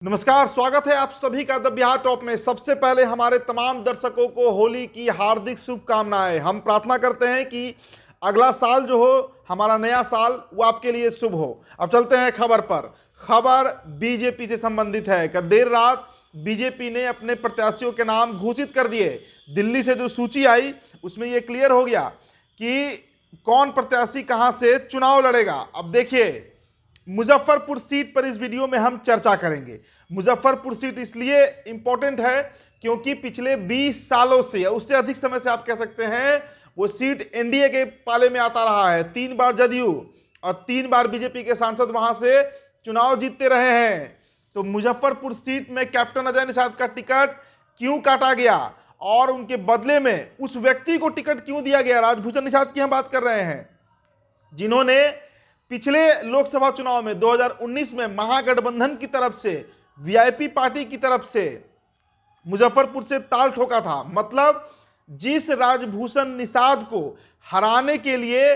नमस्कार, स्वागत है आप सभी का द बिहार टॉप में। सबसे पहले हमारे तमाम दर्शकों को होली की हार्दिक शुभकामनाएं। हम प्रार्थना करते हैं कि अगला साल जो हो, हमारा नया साल, वो आपके लिए शुभ हो। अब चलते हैं खबर पर। खबर बीजेपी से संबंधित है। कल देर रात बीजेपी ने अपने प्रत्याशियों के नाम घोषित कर दिए। दिल्ली से जो सूची आई उसमें यह क्लियर हो गया कि कौन प्रत्याशी कहां से चुनाव लड़ेगा। अब देखिए, मुजफ्फरपुर सीट पर इस वीडियो में हम चर्चा करेंगे। मुजफ्फरपुर सीट इसलिए इंपॉर्टेंट है क्योंकि पिछले 20 सालों से या उससे अधिक समय से आप कह सकते हैं वो सीट एनडीए के पाले में आता रहा है। 3 बार जदयू और 3 बार बीजेपी के सांसद वहां से चुनाव जीतते रहे हैं। तो मुजफ्फरपुर सीट में कैप्टन अजय निषाद का टिकट क्यों काटा गया और उनके बदले में उस व्यक्ति को टिकट क्यों दिया गया, राजभूषण निषाद की हम बात कर रहे हैं, जिन्होंने पिछले लोकसभा चुनाव में 2019 में महागठबंधन की तरफ से, वीआईपी पार्टी की तरफ से मुजफ्फरपुर से ताल ठोका था। मतलब जिस राजभूषण निषाद को हराने के लिए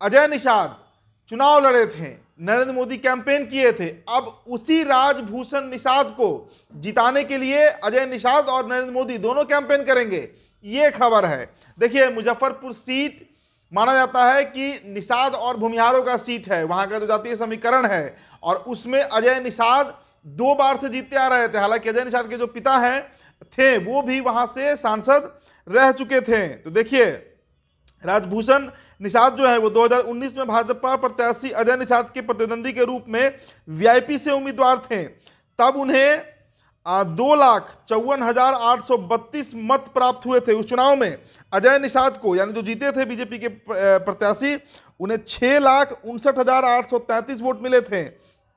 अजय निषाद चुनाव लड़े थे, नरेंद्र मोदी कैंपेन किए थे, अब उसी राजभूषण निषाद को जिताने के लिए अजय निषाद और नरेंद्र मोदी दोनों कैंपेन करेंगे। ये खबर है। देखिए, मुजफ्फरपुर सीट माना जाता है कि निषाद और भूमिहारों का सीट है, वहां का जो जातीय समीकरण है, और उसमें अजय निषाद 2 बार से जीतते आ रहे थे। हालांकि अजय निषाद के जो पिता हैं थे वो भी वहां से सांसद रह चुके थे। तो देखिए, राजभूषण निषाद जो है वो 2019 में भाजपा प्रत्याशी अजय निषाद के प्रतिद्वंदी के रूप में वीआईपी से उम्मीदवार थे। तब उन्हें 2,54,832 मत प्राप्त हुए थे। उस चुनाव में अजय निषाद को, यानी जो जीते थे बीजेपी के प्रत्याशी, उन्हें 6,59,833 वोट मिले थे।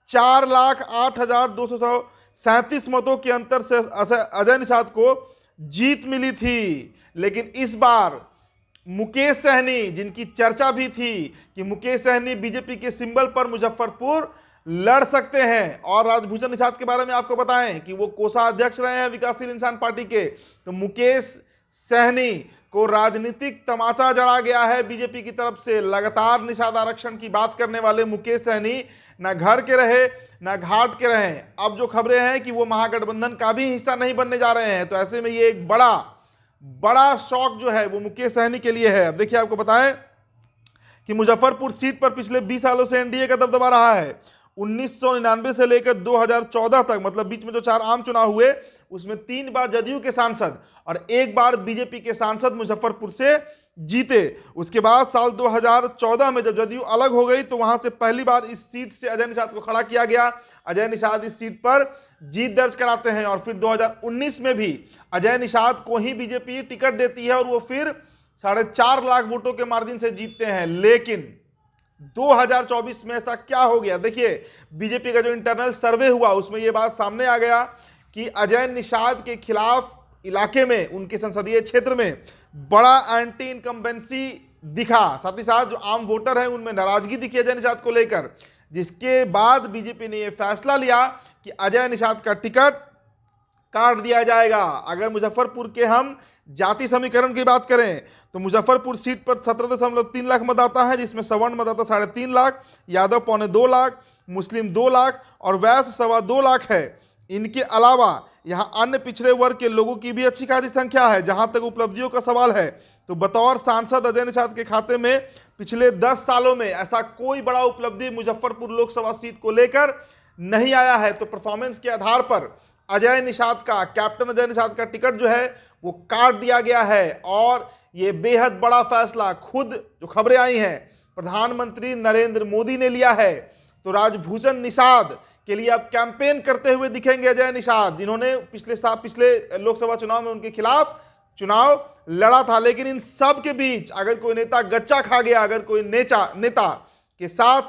4,08,237 मतों के अंतर से अजय निषाद को जीत मिली थी। लेकिन इस बार मुकेश सहनी, जिनकी चर्चा भी थी कि मुकेश सहनी बीजेपी के सिंबल पर मुजफ्फरपुर लड़ सकते हैं, और राजभूषण निषाद के बारे में आपको बताएं कि वो कोषाध्यक्ष रहे हैं विकासशील इंसान पार्टी के, तो मुकेश सहनी को राजनीतिक तमाचा जड़ा गया है बीजेपी की तरफ से। लगातार निषाद आरक्षण की बात करने वाले मुकेश सहनी ना घर के रहे ना घाट के रहे। अब जो खबरें हैं कि वो महागठबंधन का भी हिस्सा नहीं बनने जा रहे हैं, तो ऐसे में ये एक बड़ा शौक जो है वो मुकेश सहनी के लिए है। अब देखिए, आपको बताएं कि मुजफ्फरपुर सीट पर पिछले 20 सालों से एनडीए का दबदबा रहा है। 1999 से लेकर 2014 तक, मतलब बीच में जो 4 आम चुनाव हुए उसमें 3 बार जदयू के सांसद और 1 बार बीजेपी के सांसद मुजफ्फरपुर से जीते। उसके बाद साल 2014 में जब जदयू अलग हो गई तो वहां से पहली बार इस सीट से अजय निषाद को खड़ा किया गया। अजय निषाद इस सीट पर जीत दर्ज कराते हैं और फिर 2019 में भी अजय निषाद को ही बीजेपी टिकट देती है और वो फिर 4.5 लाख वोटों के मार्जिन से जीतते हैं। लेकिन 2024 में ऐसा क्या हो गया? देखिए, बीजेपी का जो इंटरनल सर्वे हुआ उसमें यह बात सामने आ गया कि अजय निषाद के खिलाफ इलाके में, उनके संसदीय क्षेत्र में बड़ा एंटी इनकम्बेंसी दिखा। साथ ही साथ जो आम वोटर हैं उनमें नाराजगी दिखी अजय निषाद को लेकर, जिसके बाद बीजेपी ने यह फैसला लिया कि अजय निषाद का टिकट काट दिया जाएगा। अगर मुजफ्फरपुर के हम जाति समीकरण की बात करें तो मुजफ्फरपुर सीट पर 17.3 लाख मतदाता है, जिसमें सवर्ण मतदाता 3.5 लाख, यादव 2.25 लाख, मुस्लिम 2 लाख और वैश्य 2.25 लाख है। इनके अलावा यहाँ अन्य पिछड़े वर्ग के लोगों की भी अच्छी खासी संख्या है। जहां तक उपलब्धियों का सवाल है तो बतौर सांसद अजय निषाद के खाते में पिछले 10 सालों में ऐसा कोई बड़ा उपलब्धि मुजफ्फरपुर लोकसभा सीट को लेकर नहीं आया है। तो परफॉर्मेंस के आधार पर अजय निषाद का, कैप्टन अजय निषाद का टिकट जो है वो काट दिया गया है। और ये बेहद बड़ा फैसला खुद जो खबरें आई हैं प्रधानमंत्री नरेंद्र मोदी ने लिया है। तो राजभूषण निषाद के लिए अब कैंपेन करते हुए दिखेंगे अजय निषाद, जिन्होंने पिछले लोकसभा चुनाव में उनके खिलाफ चुनाव लड़ा था। लेकिन इन सब के बीच अगर कोई नेता गच्चा खा गया, अगर कोई नेता के साथ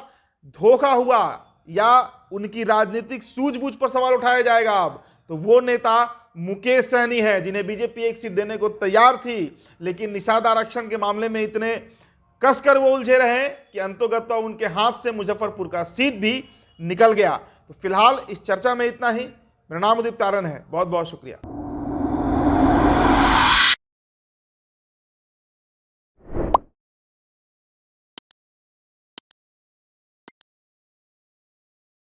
धोखा हुआ या उनकी राजनीतिक सूझबूझ पर सवाल उठाया जाएगा अब, तो वो नेता मुकेश सहनी है, जिन्हें बीजेपी एक सीट देने को तैयार थी। लेकिन निषाद आरक्षण के मामले में इतने कसकर वो उलझे रहे कि अंतोगत्वा उनके हाथ से मुजफ्फरपुर का सीट भी निकल गया। तो फिलहाल इस चर्चा में इतना ही। मेरा नाम उदित तारण है। बहुत बहुत शुक्रिया।